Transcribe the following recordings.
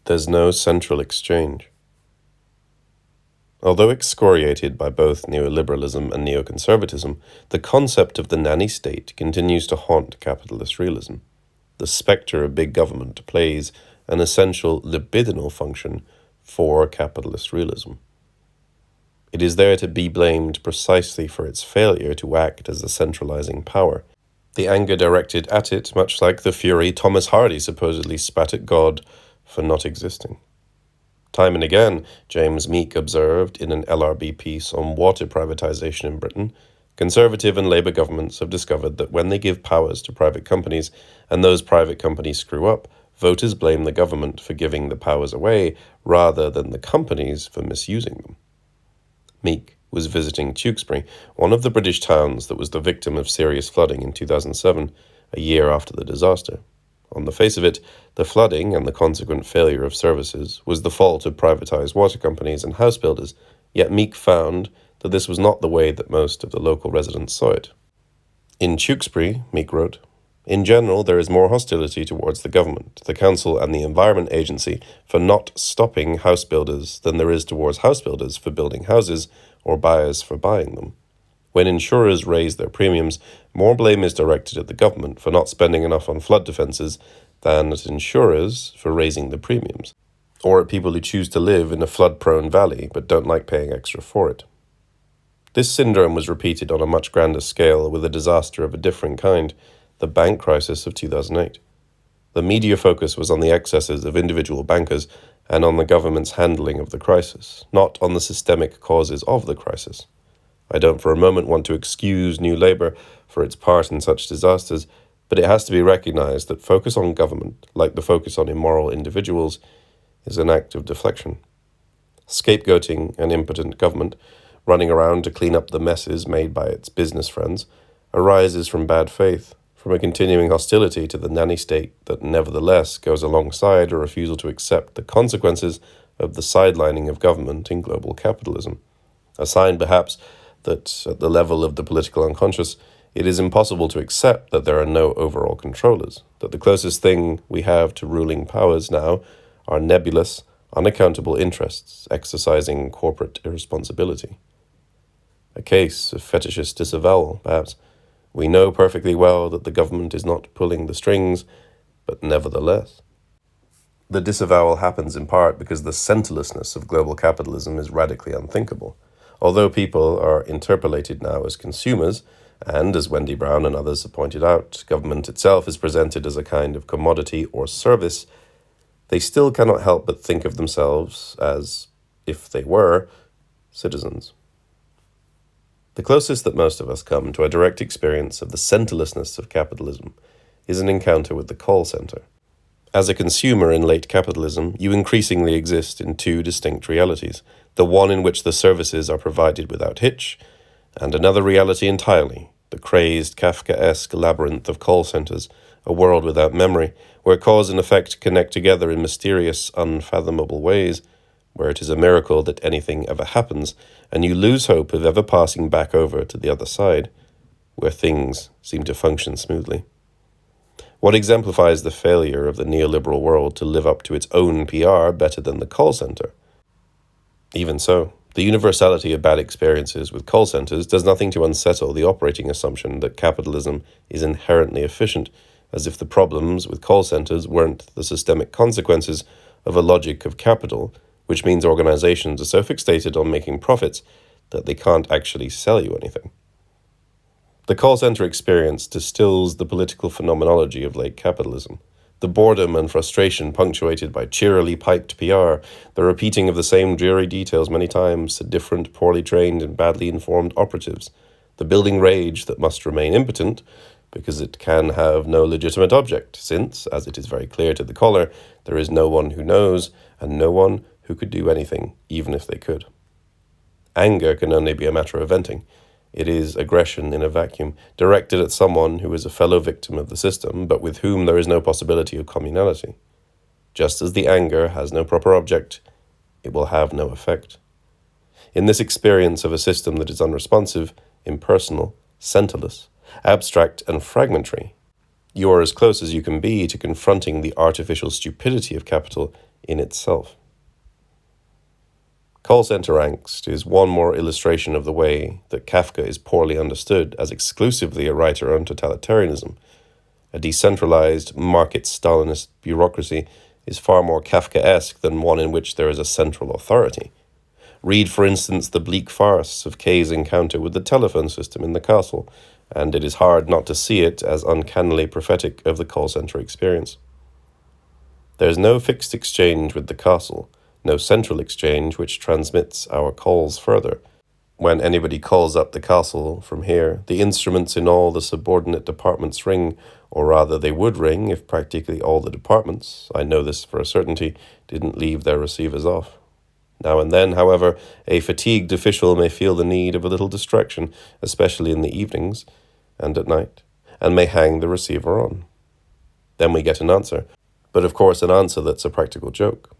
There's no central exchange. Although excoriated by both neoliberalism and neoconservatism, the concept of the nanny state continues to haunt capitalist realism. The spectre of big government plays an essential libidinal function for capitalist realism. It is there to be blamed precisely for its failure to act as a centralizing power. The anger directed at it, much like the fury Thomas Hardy supposedly spat at God for not existing. Time and again, James Meek observed in an LRB piece on water privatization in Britain, Conservative and Labour governments have discovered that when they give powers to private companies and those private companies screw up, voters blame the government for giving the powers away rather than the companies for misusing them. Meek was visiting Tewkesbury, one of the British towns that was the victim of serious flooding in 2007, a year after the disaster. On the face of it, the flooding and the consequent failure of services was the fault of privatized water companies and house builders, yet Meek found that this was not the way that most of the local residents saw it. In Tewkesbury, Meek wrote, "In general, there is more hostility towards the government, the council and the Environment Agency for not stopping house builders than there is towards house builders for building houses or buyers for buying them. When insurers raise their premiums, more blame is directed at the government for not spending enough on flood defences than at insurers for raising the premiums, or at people who choose to live in a flood-prone valley but don't like paying extra for it." This syndrome was repeated on a much grander scale with a disaster of a different kind, the bank crisis of 2008. The media focus was on the excesses of individual bankers and on the government's handling of the crisis, not on the systemic causes of the crisis. I don't for a moment want to excuse New Labour for its part in such disasters, but it has to be recognised that focus on government, like the focus on immoral individuals, is an act of deflection. Scapegoating an impotent government, running around to clean up the messes made by its business friends, arises from bad faith, from a continuing hostility to the nanny state that nevertheless goes alongside a refusal to accept the consequences of the sidelining of government in global capitalism. A sign, perhaps, that at the level of the political unconscious, it is impossible to accept that there are no overall controllers, that the closest thing we have to ruling powers now are nebulous, unaccountable interests exercising corporate irresponsibility. A case of fetishist disavowal, perhaps. We know perfectly well that the government is not pulling the strings, but nevertheless. The disavowal happens in part because the centerlessness of global capitalism is radically unthinkable. Although people are interpolated now as consumers, and as Wendy Brown and others have pointed out, government itself is presented as a kind of commodity or service, they still cannot help but think of themselves as, if they were, citizens. The closest that most of us come to a direct experience of the centerlessness of capitalism is an encounter with the call center. As a consumer in late capitalism, you increasingly exist in two distinct realities, the one in which the services are provided without hitch, and another reality entirely, the crazed Kafkaesque labyrinth of call centers, a world without memory, where cause and effect connect together in mysterious, unfathomable ways, where it is a miracle that anything ever happens, and you lose hope of ever passing back over to the other side, where things seem to function smoothly. What exemplifies the failure of the neoliberal world to live up to its own PR better than the call center? Even so, the universality of bad experiences with call centers does nothing to unsettle the operating assumption that capitalism is inherently efficient, as if the problems with call centers weren't the systemic consequences of a logic of capital, which means organizations are so fixated on making profits that they can't actually sell you anything. The call center experience distills the political phenomenology of late capitalism, the boredom and frustration punctuated by cheerily piped PR, the repeating of the same dreary details many times to different poorly trained and badly informed operatives, the building rage that must remain impotent because it can have no legitimate object, since, as it is very clear to the caller, there is no one who knows and no one who could do anything, even if they could. Anger can only be a matter of venting. It is aggression in a vacuum, directed at someone who is a fellow victim of the system, but with whom there is no possibility of communality. Just as the anger has no proper object, it will have no effect. In this experience of a system that is unresponsive, impersonal, centerless, abstract and fragmentary, you are as close as you can be to confronting the artificial stupidity of capital in itself. Call center angst is one more illustration of the way that Kafka is poorly understood as exclusively a writer on totalitarianism. A decentralized, market-Stalinist bureaucracy is far more Kafkaesque than one in which there is a central authority. Read, for instance, the bleak farce of Kay's encounter with the telephone system in the castle, and it is hard not to see it as uncannily prophetic of the call center experience. There is no fixed exchange with the castle, no central exchange which transmits our calls further. When anybody calls up the castle from here, the instruments in all the subordinate departments ring, or rather they would ring if practically all the departments, I know this for a certainty, didn't leave their receivers off. Now and then, however, a fatigued official may feel the need of a little distraction, especially in the evenings and at night, and may hang the receiver on. Then we get an answer, but of course an answer that's a practical joke.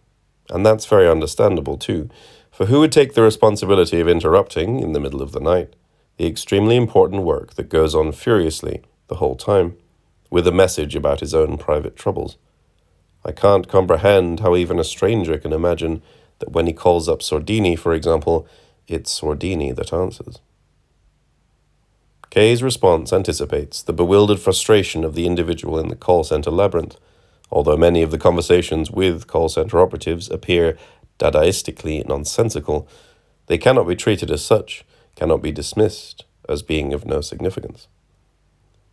And that's very understandable too, for who would take the responsibility of interrupting, in the middle of the night, the extremely important work that goes on furiously the whole time, with a message about his own private troubles? I can't comprehend how even a stranger can imagine that when he calls up Sordini, for example, it's Sordini that answers. Kay's response anticipates the bewildered frustration of the individual in the call center labyrinth. Although many of the conversations with call center operatives appear dadaistically nonsensical, they cannot be treated as such, cannot be dismissed as being of no significance.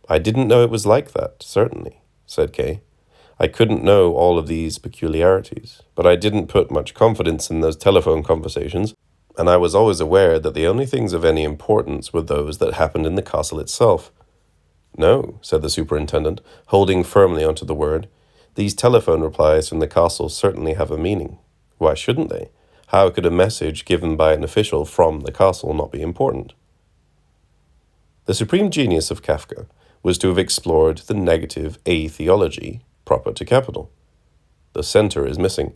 I didn't know it was like that, certainly, said Kay. I couldn't know all of these peculiarities, but I didn't put much confidence in those telephone conversations, and I was always aware that the only things of any importance were those that happened in the castle itself. No, said the superintendent, holding firmly onto the word. These telephone replies from the castle certainly have a meaning. Why shouldn't they? How could a message given by an official from the castle not be important? The supreme genius of Kafka was to have explored the negative a-theology proper to capital. The center is missing,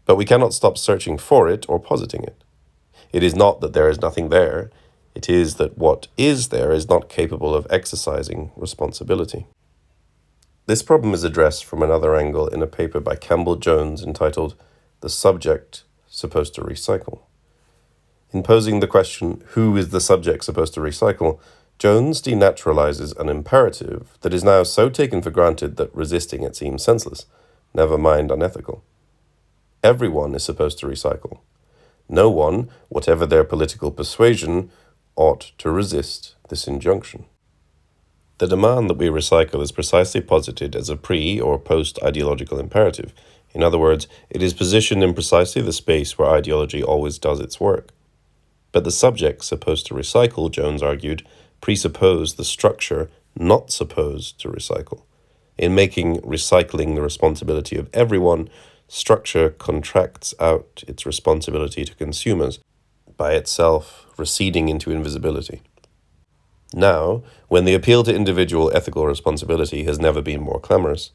but we cannot stop searching for it or positing it. It is not that there is nothing there, it is that what is there is not capable of exercising responsibility. This problem is addressed from another angle in a paper by Campbell Jones entitled The Subject Supposed to Recycle. In posing the question, who is the subject supposed to recycle, Jones denaturalizes an imperative that is now so taken for granted that resisting it seems senseless, never mind unethical. Everyone is supposed to recycle. No one, whatever their political persuasion, ought to resist this injunction. The demand that we recycle is precisely posited as a pre- or post-ideological imperative. In other words, it is positioned in precisely the space where ideology always does its work. But the subject supposed to recycle, Jones argued, presupposed the structure not supposed to recycle. In making recycling the responsibility of everyone, structure contracts out its responsibility to consumers, by itself receding into invisibility. Now, when the appeal to individual ethical responsibility has never been more clamorous,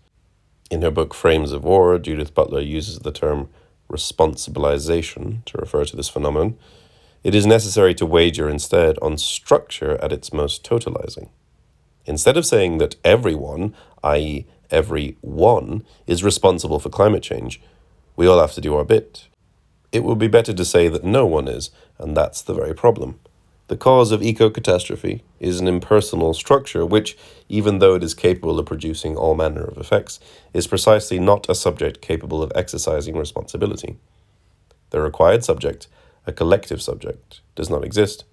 in her book Frames of War, Judith Butler uses the term responsibilization to refer to this phenomenon, it is necessary to wager instead on structure at its most totalizing. Instead of saying that everyone, i.e. every one, is responsible for climate change, we all have to do our bit. It would be better to say that no one is, and that's the very problem. The cause of eco-catastrophe is an impersonal structure which, even though it is capable of producing all manner of effects, is precisely not a subject capable of exercising responsibility. The required subject, a collective subject, does not exist.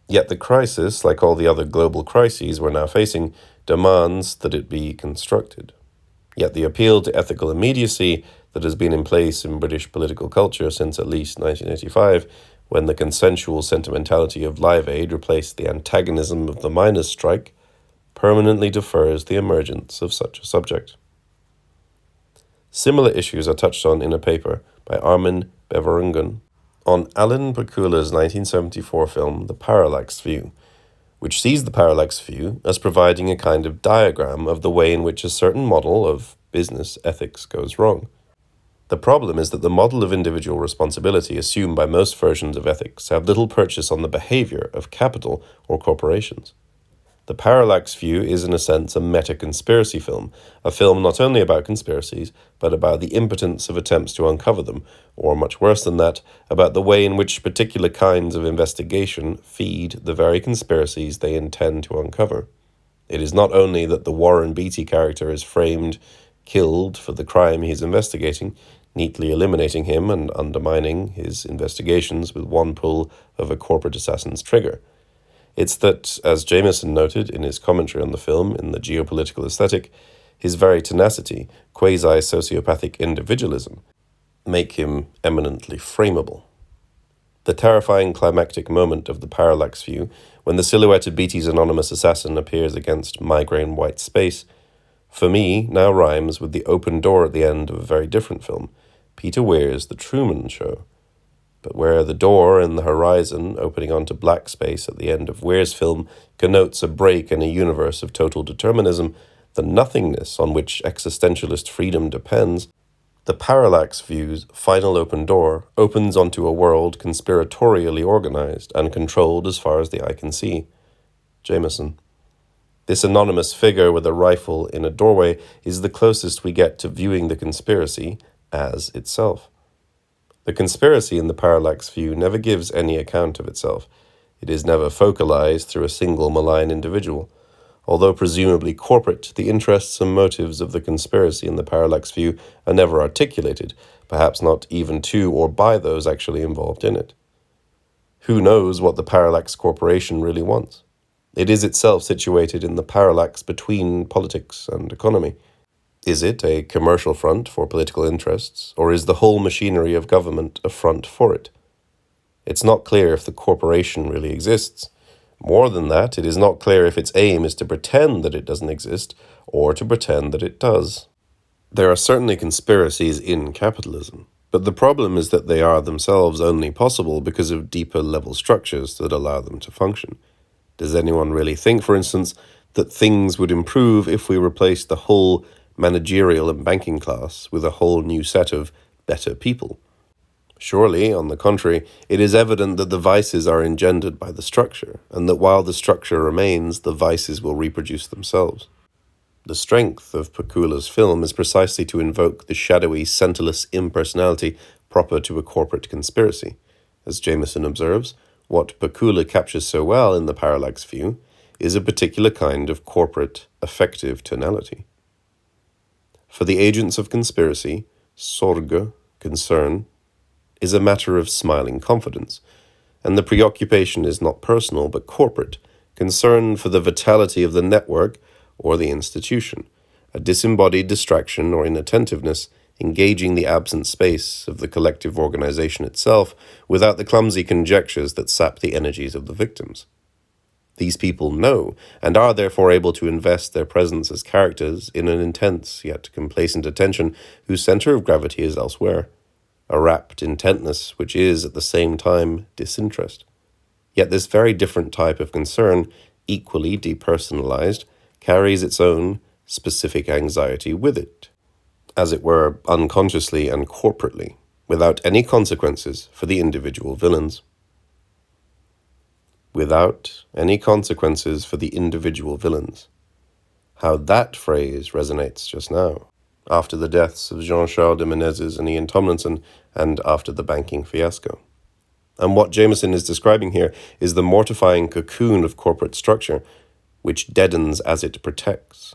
Yet the crisis, like all the other global crises we're now facing, demands that it be constructed. Yet the appeal to ethical immediacy that has been in place in British political culture since at least 1985, when the consensual sentimentality of Live Aid replaced the antagonism of the miners' strike, permanently defers the emergence of such a subject. Similar issues are touched on in a paper by Armin Beverungen on Alan Pakula's 1974 film The Parallax View, which sees the parallax view as providing a kind of diagram of the way in which a certain model of business ethics goes wrong. The problem is that the model of individual responsibility assumed by most versions of ethics have little purchase on the behavior of capital or corporations. The Parallax View is, in a sense, a meta-conspiracy film, a film not only about conspiracies, but about the impotence of attempts to uncover them, or much worse than that, about the way in which particular kinds of investigation feed the very conspiracies they intend to uncover. It is not only that the Warren Beatty character is framed, killed for the crime he is investigating, neatly eliminating him and undermining his investigations with one pull of a corporate assassin's trigger. It's that, as Jameson noted in his commentary on the film in The Geopolitical Aesthetic, his very tenacity, quasi-sociopathic individualism, make him eminently frameable. The terrifying climactic moment of the Parallax View, when the silhouette of Beatty's anonymous assassin appears against migraine white space, for me now rhymes with the open door at the end of a very different film, Peter Weir's The Truman Show. But where the door in the horizon, opening onto black space at the end of Weir's film, connotes a break in a universe of total determinism, the nothingness on which existentialist freedom depends, the Parallax View's final open door opens onto a world conspiratorially organized and controlled as far as the eye can see. Jameson. This anonymous figure with a rifle in a doorway is the closest we get to viewing the conspiracy as itself. The conspiracy in the Parallax View never gives any account of itself. It is never focalized through a single malign individual. Although presumably corporate, the interests and motives of the conspiracy in the Parallax View are never articulated, perhaps not even to or by those actually involved in it. Who knows what the Parallax Corporation really wants? It is itself situated in the parallax between politics and economy. Is it a commercial front for political interests, or is the whole machinery of government a front for it? It's not clear if the corporation really exists. More than that, it is not clear if its aim is to pretend that it doesn't exist, or to pretend that it does. There are certainly conspiracies in capitalism, but the problem is that they are themselves only possible because of deeper level structures that allow them to function. Does anyone really think, for instance, that things would improve if we replaced the whole managerial and banking class with a whole new set of better people? Surely, on the contrary, it is evident that the vices are engendered by the structure, and that while the structure remains, the vices will reproduce themselves. The strength of Pakula's film is precisely to invoke the shadowy, centerless impersonality proper to a corporate conspiracy. As Jameson observes, what Pakula captures so well in the Parallax View is a particular kind of corporate, affective tonality. For the agents of conspiracy, sorge, concern, is a matter of smiling confidence, and the preoccupation is not personal but corporate, concern for the vitality of the network or the institution, a disembodied distraction or inattentiveness engaging the absent space of the collective organization itself without the clumsy conjectures that sap the energies of the victims. These people know, and are therefore able to invest their presence as characters in an intense yet complacent attention whose center of gravity is elsewhere, a rapt intentness which is at the same time disinterest. Yet this very different type of concern, equally depersonalized, carries its own specific anxiety with it, as it were unconsciously and corporately, without any consequences for the individual villains. Without any consequences for the individual villains. How that phrase resonates just now, after the deaths of Jean-Charles de Menezes and Ian Tomlinson, and after the banking fiasco. And what Jameson is describing here is the mortifying cocoon of corporate structure, which deadens as it protects,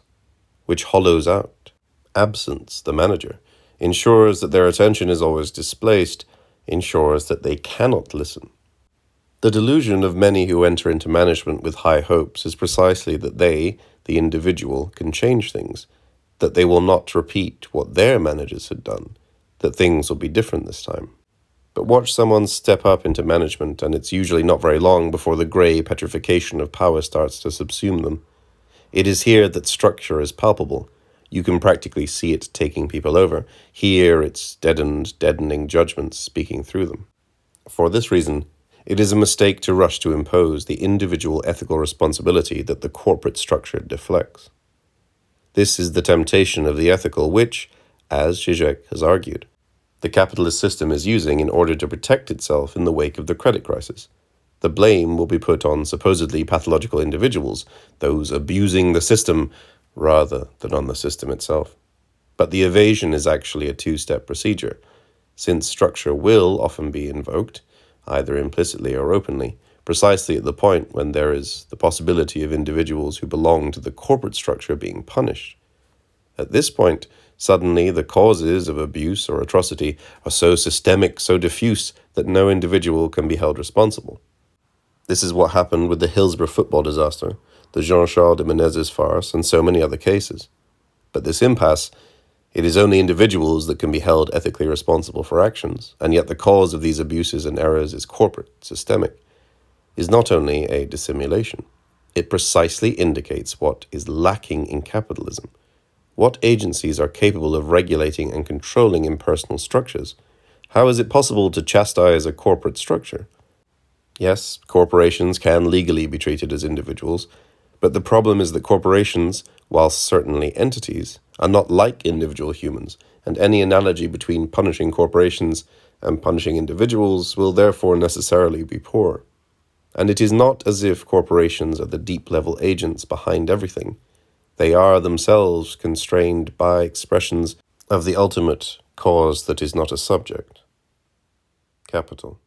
which hollows out. Absence, the manager, ensures that their attention is always displaced, ensures that they cannot listen. The delusion of many who enter into management with high hopes is precisely that they, the individual, can change things, that they will not repeat what their managers had done, that things will be different this time. But watch someone step up into management, and it's usually not very long before the grey petrification of power starts to subsume them. It is here that structure is palpable. You can practically see it taking people over. Hear its deadening judgments speaking through them. For this reason, it is a mistake to rush to impose the individual ethical responsibility that the corporate structure deflects. This is the temptation of the ethical which, as Zizek has argued, the capitalist system is using in order to protect itself in the wake of the credit crisis. the blame will be put on supposedly pathological individuals, those abusing the system, rather than on the system itself. But the evasion is actually a two-step procedure, since structure will often be invoked, either implicitly or openly, precisely at the point when there is the possibility of individuals who belong to the corporate structure being punished. At this point, suddenly the causes of abuse or atrocity are so systemic, so diffuse, that no individual can be held responsible. This is what happened with the Hillsborough football disaster, the Jean-Charles de Menezes farce, and so many other cases. But this impasse, it is only individuals that can be held ethically responsible for actions, and yet the cause of these abuses and errors is corporate, systemic, is not only a dissimulation. It precisely indicates what is lacking in capitalism. What agencies are capable of regulating and controlling impersonal structures? How is it possible to chastise a corporate structure? Yes, corporations can legally be treated as individuals, but the problem is that corporations, whilst certainly entities, are not like individual humans, and any analogy between punishing corporations and punishing individuals will therefore necessarily be poor. And it is not as if corporations are the deep-level agents behind everything. They are themselves constrained by expressions of the ultimate cause that is not a subject. Capital.